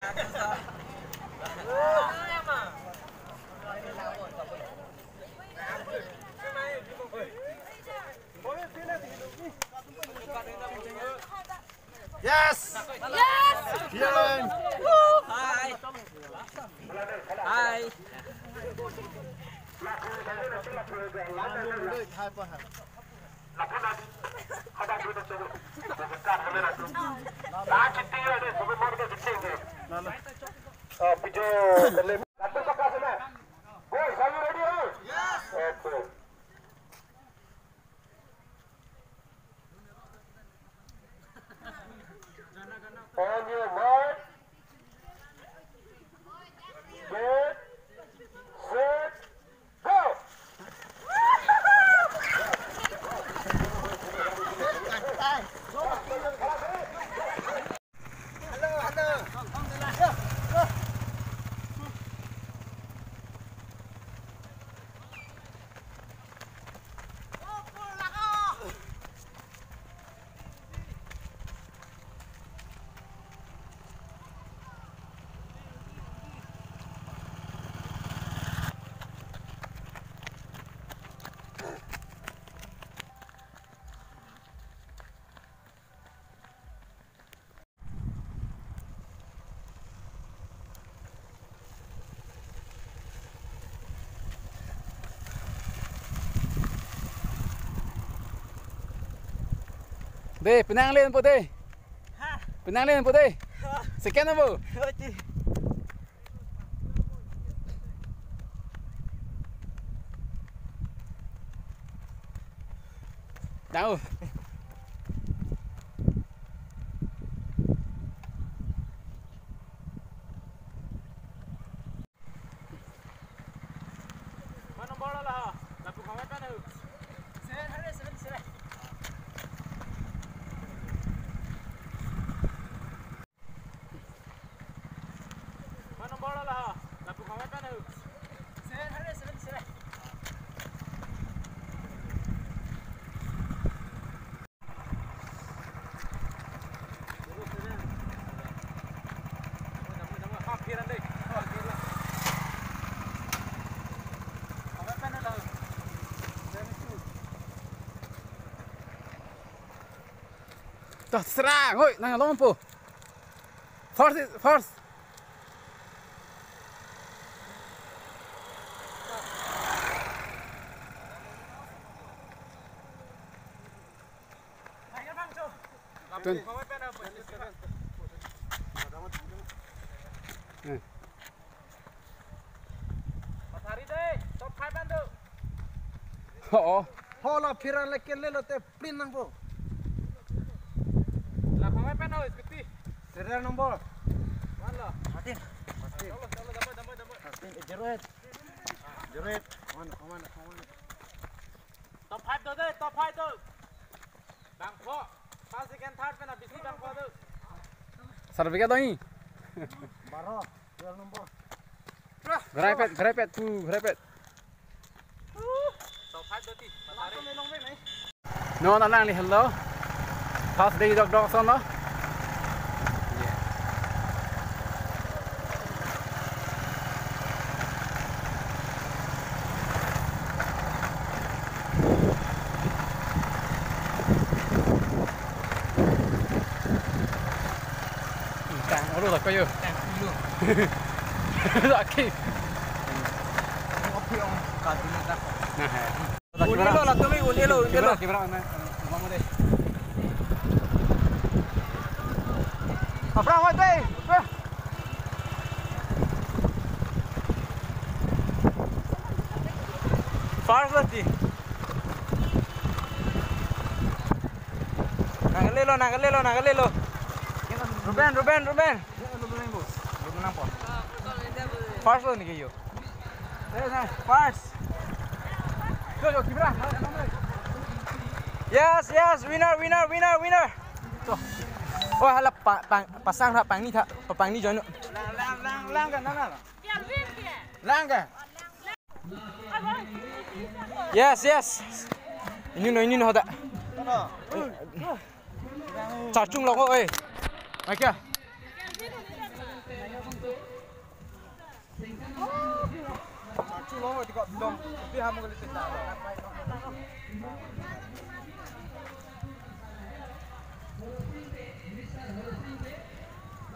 Yes! Yes! Hi! Hi! On your mark, get, set, go! Deh, penang lên po deh. Penang lên po deh. Sekian apa? Tahu. Mana bola lah? Lapu kau kan tu? Seret. Mana bola lah? Lapu kau kan tu? Seret. Dah serang, oi, nang lompo. Force. Tun. Matahari deh, top 5 bantu. Oh. Hola, firan leke lelo te plin nang po. Lapu kau kan tu? Seperti. Serial nombor. Mana? Martin. Tolong, damai. Martin, jeroet. Jeroet. Mana. Top 5 tu deh, top 5 tu. Bangko. Pas second third pe na bisi bangko tu. Sarvika doi. Baro. Serial nombor. Gerepet tu, gerepet. Top 5 tu ti. Matahari ni long ni. No, nang li hello. Pass day dog son đó. Càng nó rồi coi chưa? Rồi kì. Unilo lah tu mi unilo. Kibra na. Vamos deh. Afra hoy dei. Fars lagi. Nagalelo. Ruben. Ruben apa? Fars lo ni kayo. Fars. Yo, Kibra. Yes, winner. Tuh. Oh, hala pasang pang ni join. Langga. Yes. Ini no dah. Chào chung lòng ơi. Mày kia. ha mo galit kita.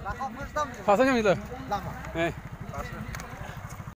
Lakok mo stam. Pasang jam itu. Lama. Eh. Pasang.